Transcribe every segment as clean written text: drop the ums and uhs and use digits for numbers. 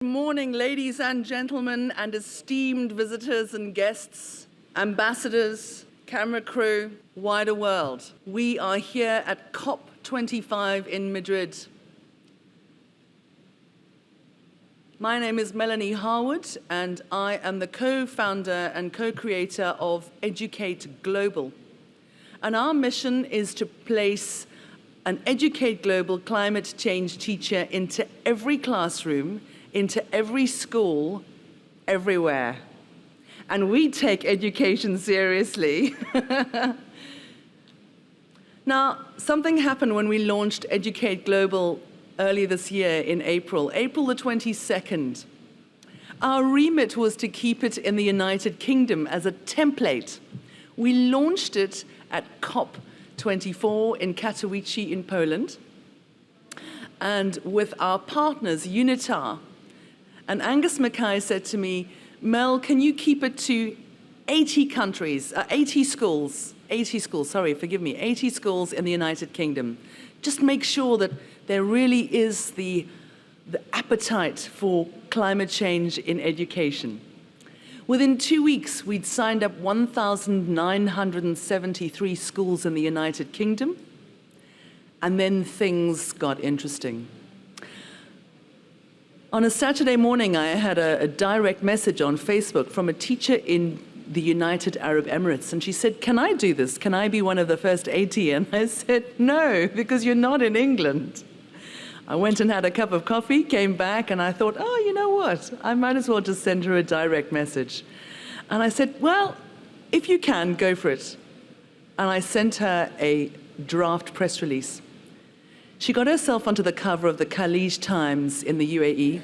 Good morning, ladies and gentlemen, and esteemed visitors and guests, ambassadors, camera crew, wider world. We are here at COP25 in Madrid. My name is Melanie Harwood, and I am the co-founder and co-creator of Educate Global. And our mission is to place an Educate Global climate change teacher into every classroom, into every school, everywhere. And we take education seriously. Now, something happened when we launched Educate Global early this year in April the 22nd. Our remit was to keep it in the United Kingdom as a template. We launched it at COP24 in Katowice in Poland, and with our partners, Unitar. And Angus Mackay said to me, Mel, can you keep it to 80 countries, 80 schools in the United Kingdom? Just make sure that there really is the appetite for climate change in education. Within 2 weeks, we'd signed up 1,973 schools in the United Kingdom, and then things got interesting. On a Saturday morning, I had a direct message on Facebook from a teacher in the United Arab Emirates, and she said, can I do this? Can I be one of the first 80? And I said, no, because you're not in England. I went and had a cup of coffee, came back, and I thought, oh, you know what? I might as well just send her a direct message. And I said, well, if you can, go for it. And I sent her a draft press release. She got herself onto the cover of the Khalij Times in the UAE.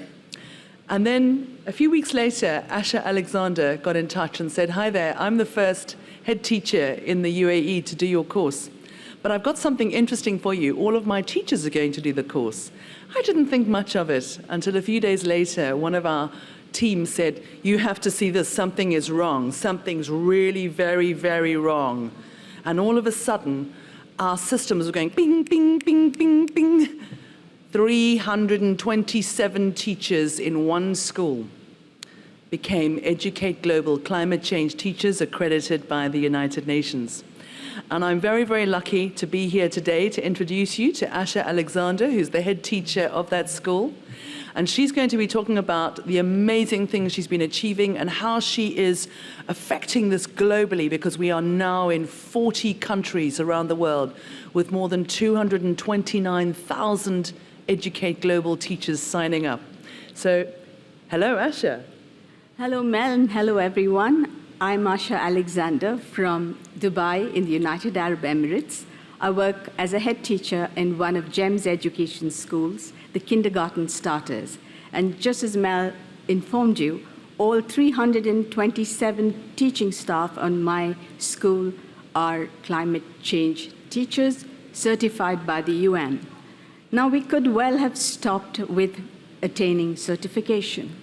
And then a few weeks later, Asha Alexander got in touch and said, hi there, I'm the first head teacher in the UAE to do your course. But I've got something interesting for you. All of my teachers are going to do the course. I didn't think much of it until a few days later, one of our team said, you have to see this, something is wrong. Something's really very, very wrong. And all of a sudden, our systems were going bing, bing, bing, bing, bing. 327 teachers in one school became Educate Global Climate Change Teachers accredited by the United Nations. And I'm very, very lucky to be here today to introduce you to Asha Alexander, who's the head teacher of that school. And she's going to be talking about the amazing things she's been achieving and how she is affecting this globally, because we are now in 40 countries around the world with more than 229,000 Educate Global teachers signing up. So, hello, Asha. Hello, Mel, and hello, everyone. I'm Asha Alexander from Dubai in the United Arab Emirates. I work as a head teacher in one of GEM's education schools, the kindergarten starters. And just as Mel informed you, all 327 teaching staff on my school are climate change teachers certified by the UN. Now, we could well have stopped with attaining certification,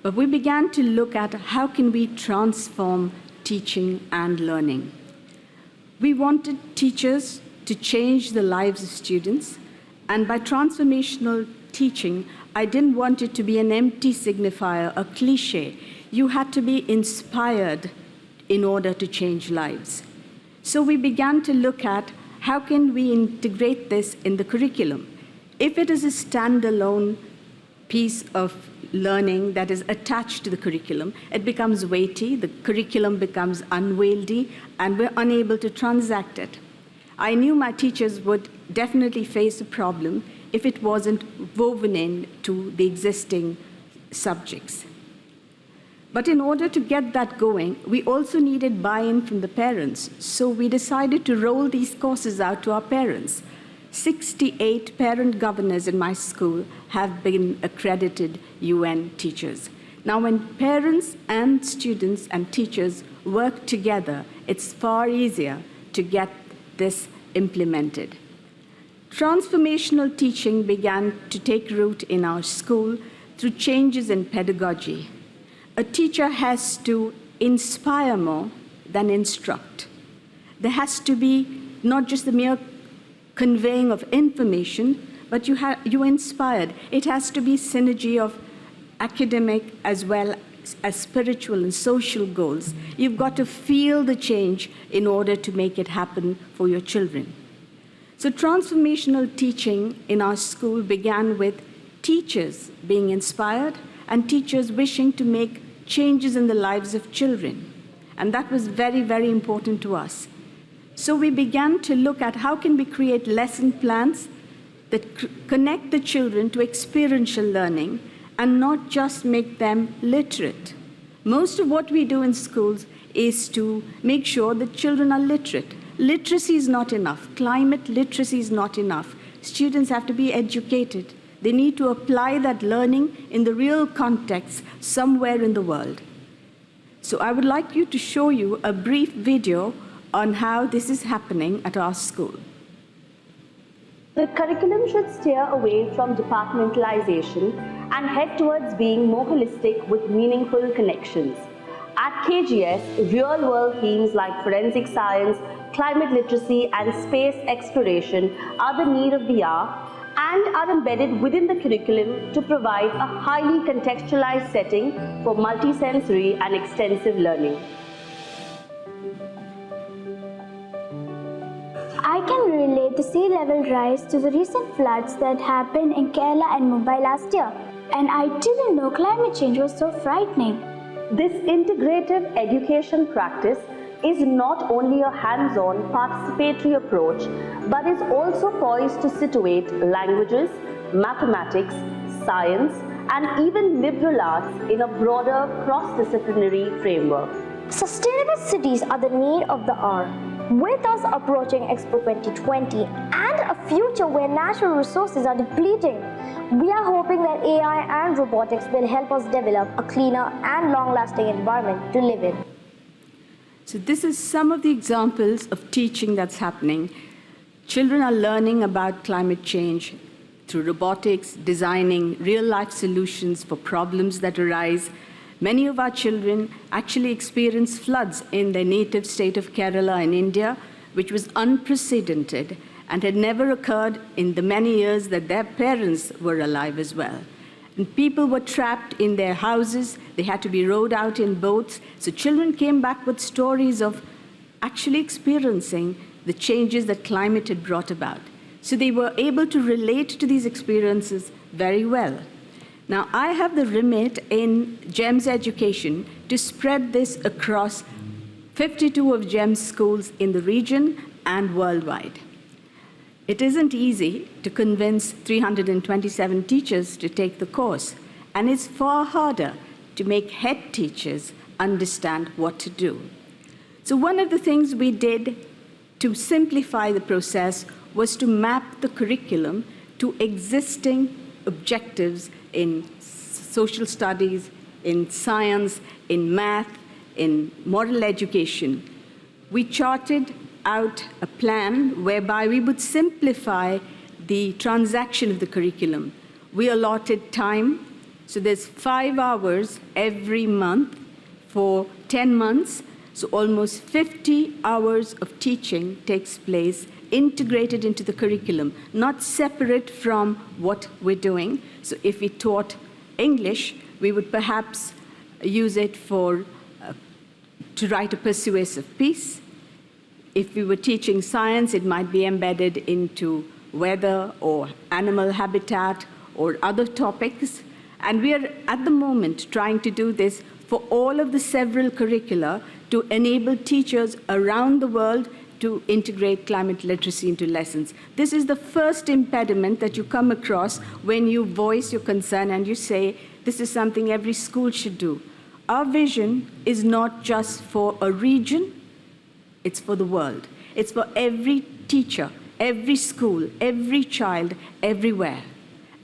but we began to look at how can we transform teaching and learning. We wanted teachers to change the lives of students, and by transformational teaching, I didn't want it to be an empty signifier, a cliche. You had to be inspired in order to change lives. So we began to look at how can we integrate this in the curriculum. If it is a standalone piece of learning that is attached to the curriculum, it becomes weighty, the curriculum becomes unwieldy, and we're unable to transact it. I knew my teachers would definitely face a problem if it wasn't woven into the existing subjects. But in order to get that going, we also needed buy-in from the parents. So we decided to roll these courses out to our parents. 68 parent governors in my school have been accredited UN teachers. Now, when parents and students and teachers work together, it's far easier to get this implemented. Transformational teaching began to take root in our school through changes in pedagogy. A teacher has to inspire more than instruct. There has to be not just the mere conveying of information, but you inspired. It has to be synergy of academic as well as spiritual and social goals. You've got to feel the change in order to make it happen for your children. So transformational teaching in our school began with teachers being inspired and teachers wishing to make changes in the lives of children. And that was very, very important to us. So we began to look at how can we create lesson plans that connect the children to experiential learning and not just make them literate. Most of what we do in schools is to make sure that children are literate. Literacy is not enough. Climate literacy is not enough. Students have to be educated. They need to apply that learning in the real context somewhere in the world. So I would like to show you a brief video on how this is happening at our school. The curriculum should steer away from departmentalization and head towards being more holistic with meaningful connections. At KGS, real-world themes like forensic science, climate literacy, and space exploration are the need of the hour and are embedded within the curriculum to provide a highly contextualized setting for multisensory and extensive learning. I can relate the sea level rise to the recent floods that happened in Kerala and Mumbai last year. And I didn't know climate change was so frightening. This integrative education practice is not only a hands-on participatory approach, but is also poised to situate languages, mathematics, science, and even liberal arts in a broader cross-disciplinary framework. Sustainable cities are the need of the hour. With us approaching Expo 2020 and a future where natural resources are depleting, we are hoping that AI and robotics will help us develop a cleaner and long-lasting environment to live in. So this is some of the examples of teaching that's happening. Children are learning about climate change through robotics, designing real-life solutions for problems that arise. Many of our children actually experience floods in their native state of Kerala in India, which was unprecedented and had never occurred in the many years that their parents were alive as well. And people were trapped in their houses. They had to be rowed out in boats. So children came back with stories of actually experiencing the changes that climate had brought about. So they were able to relate to these experiences very well. Now, I have the remit in GEMS education to spread this across 52 of GEMS schools in the region and worldwide. It isn't easy to convince 327 teachers to take the course, and it's far harder to make head teachers understand what to do. So one of the things we did to simplify the process was to map the curriculum to existing objectives in social studies, in science, in math, in moral education. We charted out a plan whereby we would simplify the transaction of the curriculum. We allotted time, so there's 5 hours every month for 10 months, so almost 50 hours of teaching takes place integrated into the curriculum, not separate from what we're doing. So if we taught English, we would perhaps use it for to write a persuasive piece. If we were teaching science, it might be embedded into weather or animal habitat or other topics. And we are, at the moment, trying to do this for all of the several curricula to enable teachers around the world to integrate climate literacy into lessons. This is the first impediment that you come across when you voice your concern and you say, this is something every school should do. Our vision is not just for a region, it's for the world. It's for every teacher, every school, every child, everywhere.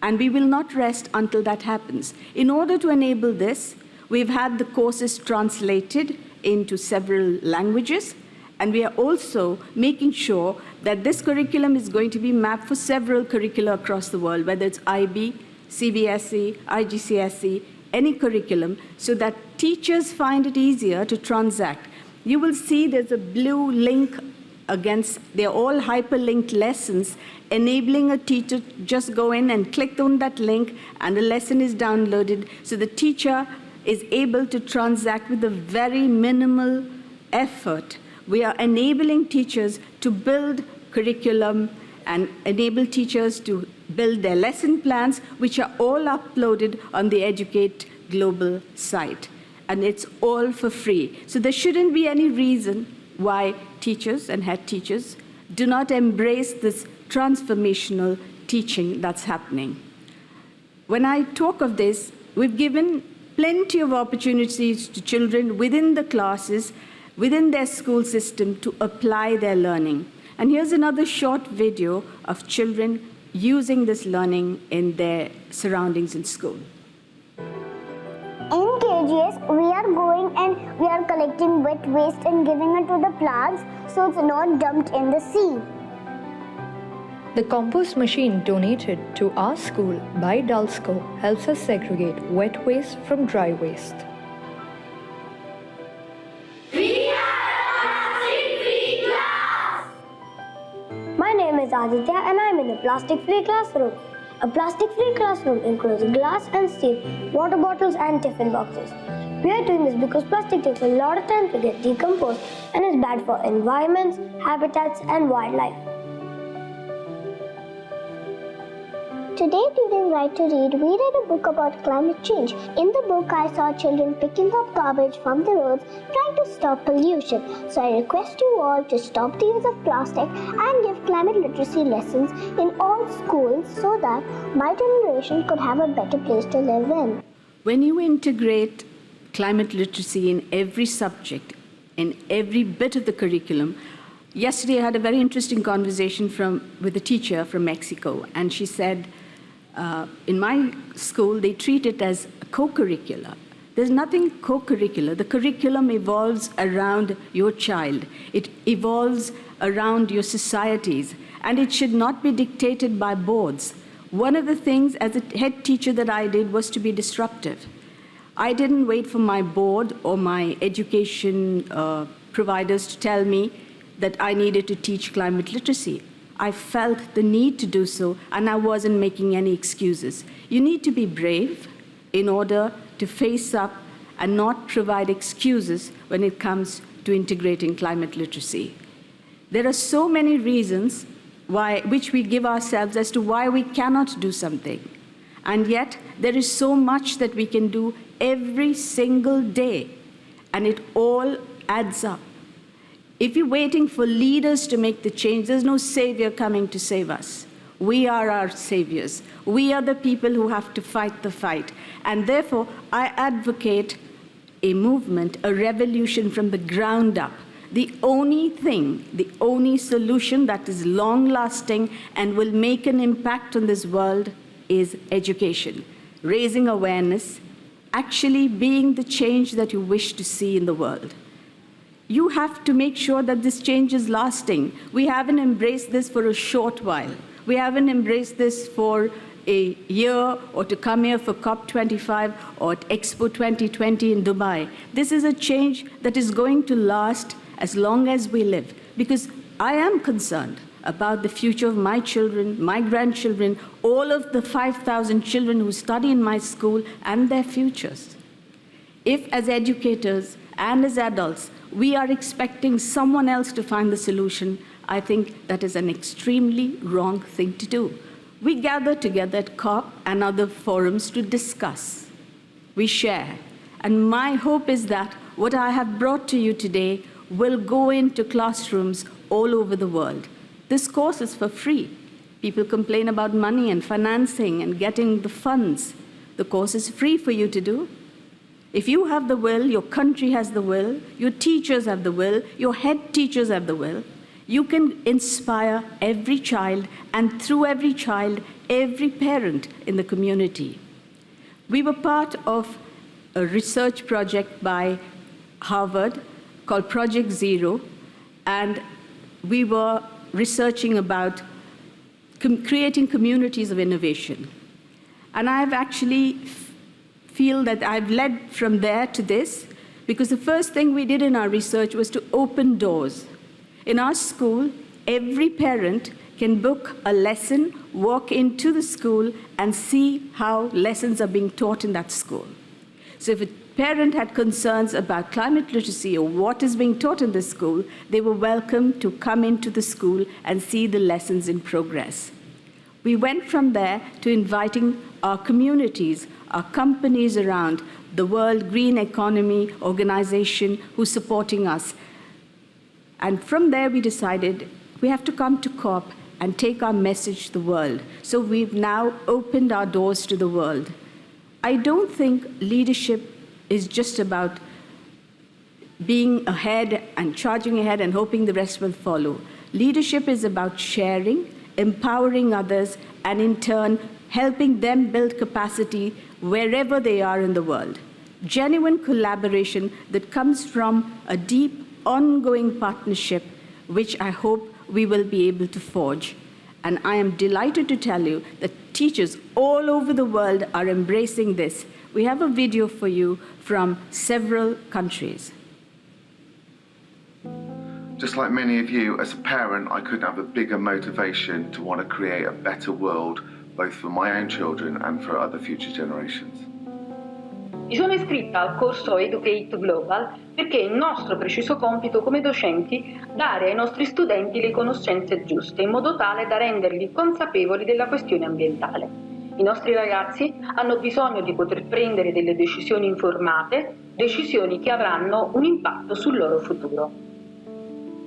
And we will not rest until that happens. In order to enable this, we've had the courses translated into several languages, and we are also making sure that this curriculum is going to be mapped for several curricula across the world, whether it's IB, CBSE, IGCSE, any curriculum, so that teachers find it easier to transact. You will see there's a blue link against, they're all hyperlinked lessons enabling a teacher to just go in and click on that link, and the lesson is downloaded, so the teacher is able to transact with a very minimal effort. We are enabling teachers to build curriculum and enable teachers to build their lesson plans, which are all uploaded on the Educate Global site. And it's all for free. So there shouldn't be any reason why teachers and head teachers do not embrace this transformational teaching that's happening. When I talk of this, we've given plenty of opportunities to children within the classes, within their school system, to apply their learning. And here's another short video of children using this learning in their surroundings in school. In KGS, we are going and we are collecting wet waste and giving it to the plants so it's not dumped in the sea. The compost machine donated to our school by Dulsco helps us segregate wet waste from dry waste. My name is Aditya and I am in a plastic-free classroom. A plastic-free classroom includes glass and steel, water bottles and tiffin boxes. We are doing this because plastic takes a lot of time to get decomposed and is bad for environments, habitats and wildlife. Today during Right to Read, we read a book about climate change. In the book, I saw children picking up garbage from the roads, trying to stop pollution. So I request you all to stop the use of plastic and give climate literacy lessons in all schools so that my generation could have a better place to live in. When you integrate climate literacy in every subject, in every bit of the curriculum, yesterday I had a very interesting conversation with a teacher from Mexico, and she said, in my school, they treat it as co-curricular. There's nothing co-curricular. The curriculum evolves around your child. It evolves around your societies, and it should not be dictated by boards. One of the things as a head teacher that I did was to be disruptive. I didn't wait for my board or my education providers to tell me that I needed to teach climate literacy. I felt the need to do so, and I wasn't making any excuses. You need to be brave in order to face up and not provide excuses when it comes to integrating climate literacy. There are so many reasons which we give ourselves as to why we cannot do something. And yet, there is so much that we can do every single day, and it all adds up. If you're waiting for leaders to make the change, there's no savior coming to save us. We are our saviors. We are the people who have to fight the fight. And therefore, I advocate a movement, a revolution from the ground up. The only thing, the only solution that is long-lasting and will make an impact on this world is education. Raising awareness, actually being the change that you wish to see in the world. You have to make sure that this change is lasting. We haven't embraced this for a short while. We haven't embraced this for a year or to come here for COP25 or at Expo 2020 in Dubai. This is a change that is going to last as long as we live, because I am concerned about the future of my children, my grandchildren, all of the 5,000 children who study in my school and their futures. If as educators and as adults, we are expecting someone else to find the solution, I think that is an extremely wrong thing to do. We gather together at COP and other forums to discuss. We share. And my hope is that what I have brought to you today will go into classrooms all over the world. This course is for free. People complain about money and financing and getting the funds. The course is free for you to do. If you have the will, your country has the will, your teachers have the will, your head teachers have the will, you can inspire every child, and through every child, every parent in the community. We were part of a research project by Harvard called Project Zero, and we were researching about creating communities of innovation. And I've actually feel that I've led from there to this, because the first thing we did in our research was to open doors. In our school, every parent can book a lesson, walk into the school, and see how lessons are being taught in that school. So if a parent had concerns about climate literacy or what is being taught in the school, they were welcome to come into the school and see the lessons in progress. We went from there to inviting our communities, our companies around, the World Green Economy Organization who's supporting us. And from there we decided we have to come to COP and take our message to the world. So we've now opened our doors to the world. I don't think leadership is just about being ahead and charging ahead and hoping the rest will follow. Leadership is about sharing, empowering others, and in turn, helping them build capacity wherever they are in the world. Genuine collaboration that comes from a deep, ongoing partnership, which I hope we will be able to forge. And I am delighted to tell you that teachers all over the world are embracing this. We have a video for you from several countries. Just like many of you, as a parent, I couldn't have a bigger motivation to want to create a better world, both for my own children and for other future generations. Mi sono iscritta al corso Educate Global perché è il nostro preciso compito come docenti dare ai nostri studenti le conoscenze giuste in modo tale da renderli consapevoli della questione ambientale. I nostri ragazzi hanno bisogno di poter prendere delle decisioni informate, decisioni che avranno un impatto sul loro futuro.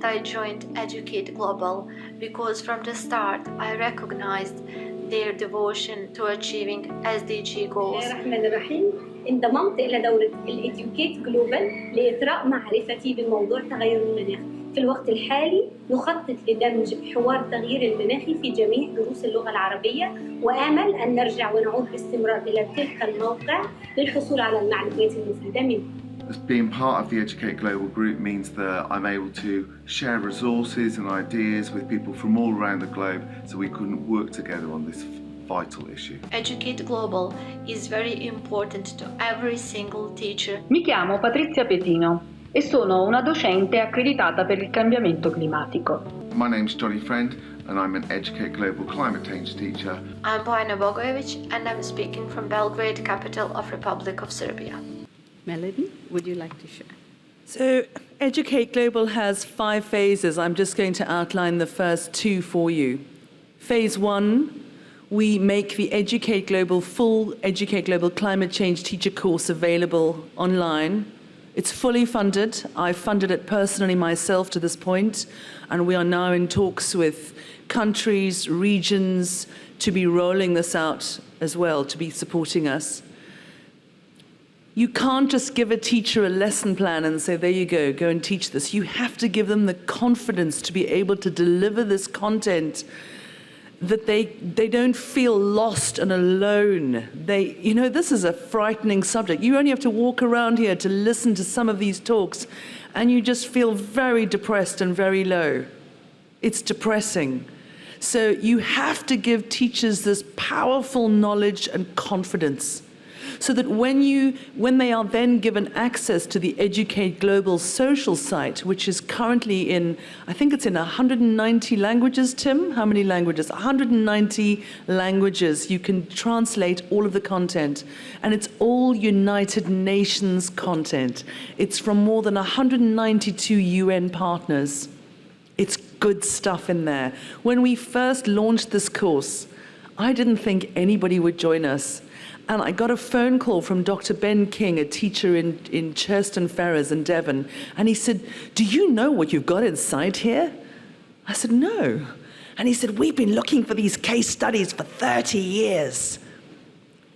I joined Educate Global because from the start I recognized their devotion to achieving SDG goals. الرحمن الرحيم انضممت إلى دورة الإديوكيت جلوبال لإثراء معرفتي بموضوع تغير المناخ. في الوقت الحالي نخطط لدمج حوار التغيير المناخي في جميع دروس اللغة العربية وآمل أن نرجع ونعود باستمرار إلى تلك الموقع للحصول على المعلومات المفيدة منه. Being part of the Educate Global group means that I'm able to share resources and ideas with people from all around the globe so we can work together on this vital issue. Educate Global is very important to every single teacher. Mi chiamo Patrizia Petino e sono una docente accreditata per il cambiamento climatico. My name's Johnny Friend and I'm an Educate Global climate change teacher. I'm Bojana Bogojevic and I'm speaking from Belgrade, capital of Republic of Serbia. Melody, would you like to share? So Educate Global has 5 phases. I'm just going to outline the first 2 for you. Phase 1, we make the Educate Global full Educate Global climate change teacher course available online. It's fully funded. I've funded it personally myself to this point, and we are now in talks with countries, regions, to be rolling this out as well, to be supporting us. You can't just give a teacher a lesson plan and say, there you go and teach this. You have to give them the confidence to be able to deliver this content that they don't feel lost and alone. This is a frightening subject. You only have to walk around here to listen to some of these talks and you just feel very depressed and very low. It's depressing. So you have to give teachers this powerful knowledge and confidence, so that when they are then given access to the Educate Global social site, which is currently I think it's in 190 languages, Tim? How many languages? 190 languages. You can translate all of the content, and it's all United Nations content. It's from more than 192 UN partners. It's good stuff in there. When we first launched this course, I didn't think anybody would join us. And I got a phone call from Dr. Ben King, a teacher in Churston Ferrers in Devon, and he said, do you know what you've got inside here? I said, no. And he said, we've been looking for these case studies for 30 years.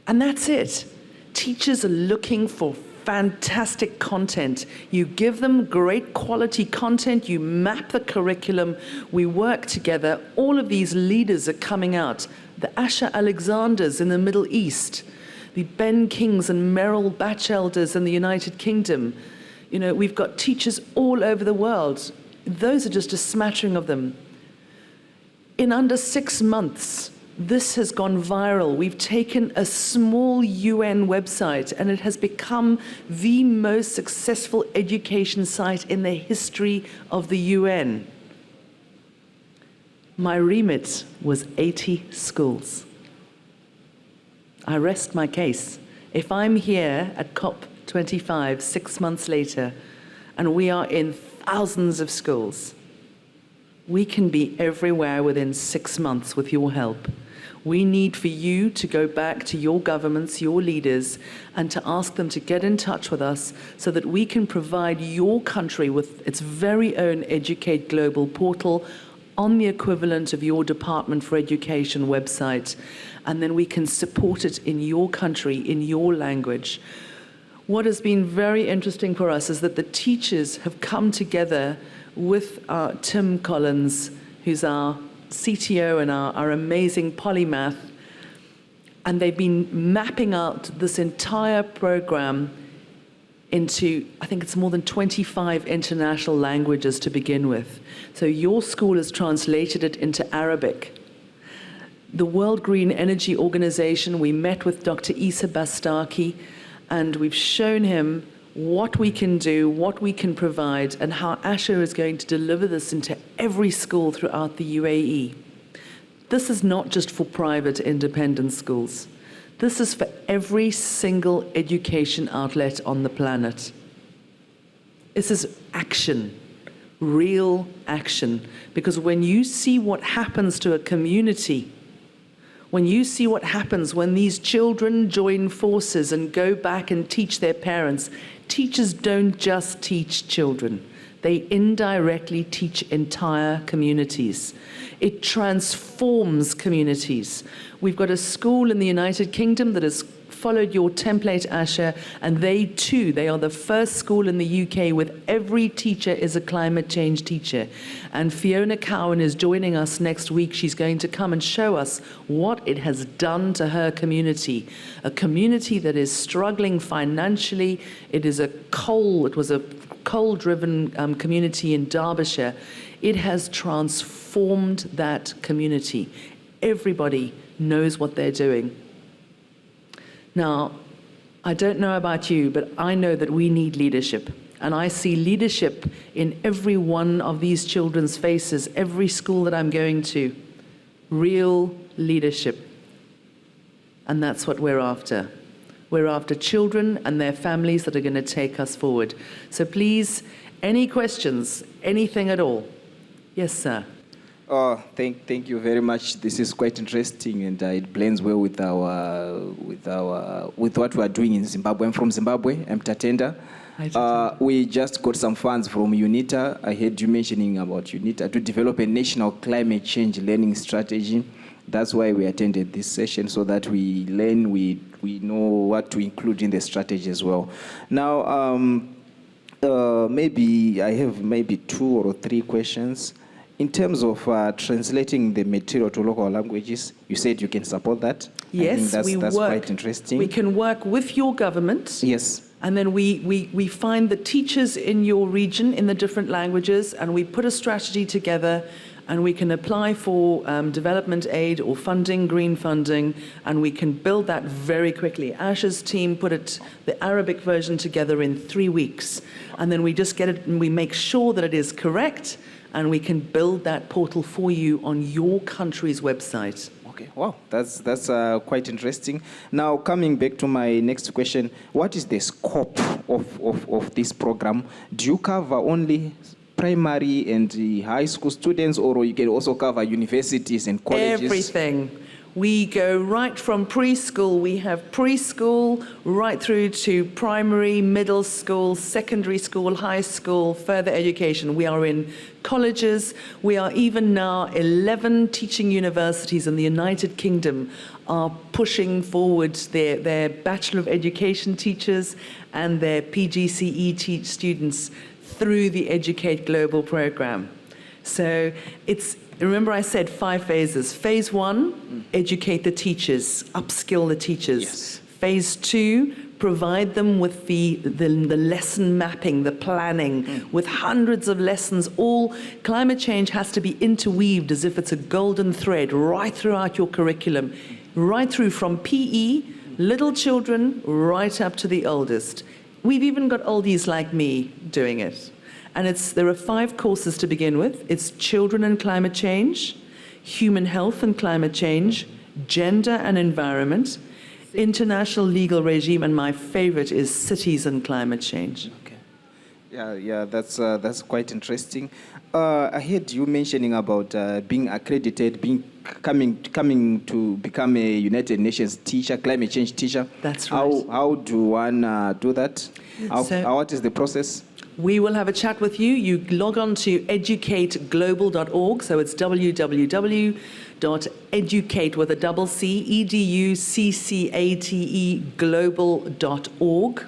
And that's it. Teachers are looking for fantastic content. You give them great quality content, you map the curriculum, we work together. All of these leaders are coming out. The Asha Alexanders in the Middle East, the Ben Kings and Merrill Batchelders in the United Kingdom. We've got teachers all over the world. Those are just a smattering of them. In under 6 months, this has gone viral. We've taken a small UN website and it has become the most successful education site in the history of the UN. My remit was 80 schools. I rest my case. If I'm here at COP25 6 months later, and we are in thousands of schools, we can be everywhere within 6 months with your help. We need for you to go back to your governments, your leaders, and to ask them to get in touch with us so that we can provide your country with its very own Educate Global portal on the equivalent of your Department for Education website, and then we can support it in your country, in your language. What has been very interesting for us is that the teachers have come together with Tim Collins, who's our CTO and our amazing polymath, and they've been mapping out this entire program into, I think it's more than 25 international languages to begin with. So your school has translated it into Arabic. The World Green Energy Organization, we met with Dr. Issa Bastaki, and we've shown him what we can do, what we can provide, and how Asha is going to deliver this into every school throughout the UAE. This is not just for private independent schools. This is for every single education outlet on the planet. This is action, real action, because when you see what happens to a community, when you see what happens when these children join forces and go back and teach their parents, teachers don't just teach children. They indirectly teach entire communities. It transforms communities. We've got a school in the United Kingdom that has followed your template, Asha, and they are the first school in the UK with every teacher is a climate change teacher. And Fiona Cowan is joining us next week. She's going to come and show us what it has done to her community, a community that is struggling financially. It was a coal-driven community in Derbyshire. It has transformed that community. Everybody knows what they're doing. Now, I don't know about you, but I know that we need leadership. And I see leadership in every one of these children's faces, every school that I'm going to. Real leadership. And that's what we're after. We're after children and their families that are going to take us forward. So please, any questions, anything at all? Yes, sir. Thank you very much. This is quite interesting, and it blends well with what we are doing in Zimbabwe. I'm from Zimbabwe. I'm Tatenda. We just got some funds from UNITA. I heard you mentioning about UNITA to develop a national climate change learning strategy. That's why we attended this session, so that we learn, we know what to include in the strategy as well. Now, maybe I have maybe 2 or 3 questions. In terms of translating the material to local languages, you said you can support that? Yes, I think that's quite interesting. We can work with your government. Yes. And then we find the teachers in your region in the different languages, and we put a strategy together, and we can apply for development aid or funding, green funding, and we can build that very quickly. Asha's team put the Arabic version together in 3 weeks, and then we just get it and we make sure that it is correct, and we can build that portal for you on your country's website. Okay, wow, that's quite interesting. Now, coming back to my next question, what is the scope of this program? Do you cover only primary and high school students, or you can also cover universities and colleges? Everything. We go right from preschool. We have preschool right through to primary, middle school, secondary school, high school, further education. We are in colleges. We are even now 11 teaching universities in the United Kingdom are pushing forward their Bachelor of Education teachers and their PGCE students through the Educate Global program. So remember I said 5 phases. Phase 1, educate the teachers, upskill the teachers. Yes. Phase 2, provide them with the lesson mapping, the planning, with hundreds of lessons. All climate change has to be interweaved as if it's a golden thread right throughout your curriculum, right through from PE, little children, right up to the oldest. We've even got oldies like me doing it. And there are 5 courses to begin with. It's children and climate change, human health and climate change, gender and environment, international legal regime, and my favorite is cities and climate change. Okay. Yeah, that's quite interesting. I heard you mentioning about being accredited, coming to become a United Nations teacher, climate change teacher. That's right. How do one do that? What is the process? We will have a chat with you. You log on to educateglobal.org, so it's www.educate with a double C, EDUCCATE global.org.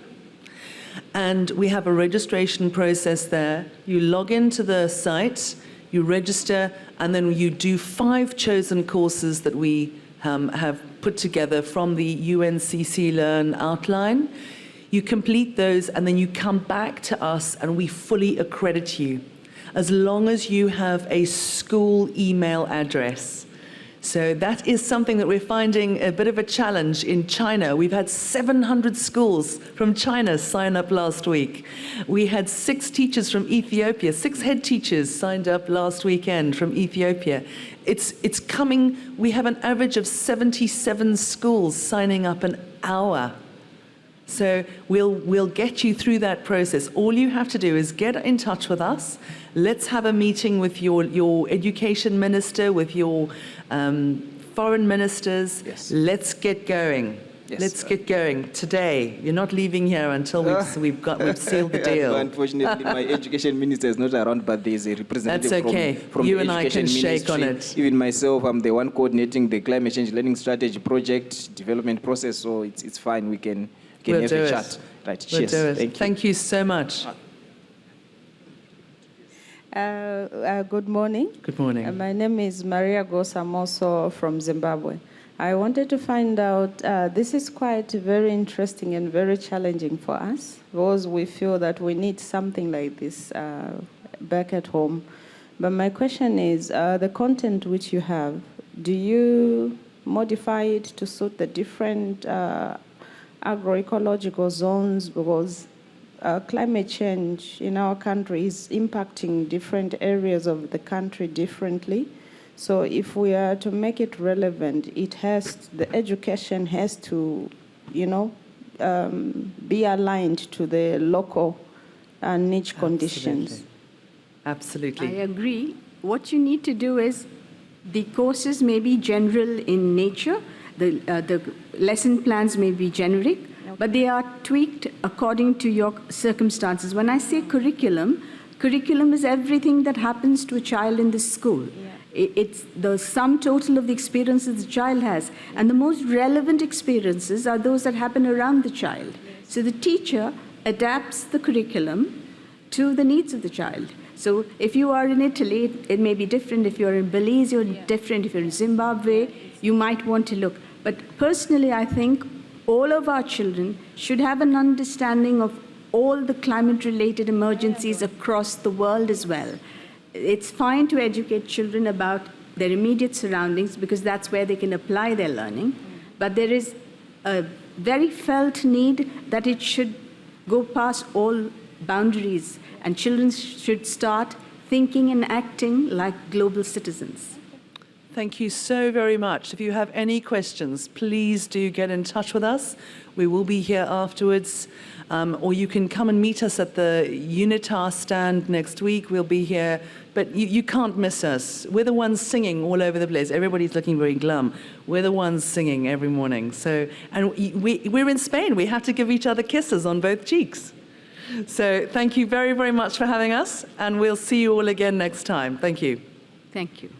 And we have a registration process there. You log into the site, you register, and then you do 5 chosen courses that we have put together from the UNCC Learn outline. You complete those, and then you come back to us, and we fully accredit you, as long as you have a school email address. So that is something that we're finding a bit of a challenge in China. We've had 700 schools from China sign up last week. We had 6 teachers from Ethiopia, 6 head teachers signed up last weekend from Ethiopia. It's coming. We have an average of 77 schools signing up an hour. So we'll get you through that process. All you have to do is get in touch with us. Let's have a meeting with your education minister, with your foreign ministers. Yes. Let's get going. Yes. Let's get going today. You're not leaving here until we've sealed the deal. Unfortunately, my education minister is not around, but there is a representative That's okay. from You the and I education can shake ministry. on it. Even myself, I'm the one coordinating the climate change learning strategy project development process, so it's fine. We can We'll have do a it. chat. Right. We'll Cheers. do it. Thank you. Thank you so much. Good morning. Good morning. My name is Maria Gosa, I'm also from Zimbabwe. I wanted to find out, this is quite very interesting and very challenging for us, because we feel that we need something like this back at home. But my question is, the content which you have, do you modify it to suit the different agroecological zones? Because climate change in our country is impacting different areas of the country differently. So if we are to make it relevant, the education has to, be aligned to the local niche conditions. Absolutely. I agree. What you need to do is, the courses may be general in nature, the lesson plans may be generic, but they are tweaked according to your circumstances. When I say curriculum is everything that happens to a child in the school. It's the sum total of the experiences the child has. And the most relevant experiences are those that happen around the child. So the teacher adapts the curriculum to the needs of the child. So if you are in Italy, it may be different. If you're in Belize, you're different. If you're in Zimbabwe, you might want to look. But personally, I think all of our children should have an understanding of all the climate-related emergencies across the world as well. It's fine to educate children about their immediate surroundings, because that's where they can apply their learning. But there is a very felt need that it should go past all boundaries, and children should start thinking and acting like global citizens. Thank you so very much. If you have any questions, please do get in touch with us. We will be here afterwards. Or you can come and meet us at the UNITAR stand next week. We'll be here. But you can't miss us. We're the ones singing all over the place. Everybody's looking very glum. We're the ones singing every morning. And we're in Spain. We have to give each other kisses on both cheeks. So thank you very, very much for having us. And we'll see you all again next time. Thank you. Thank you.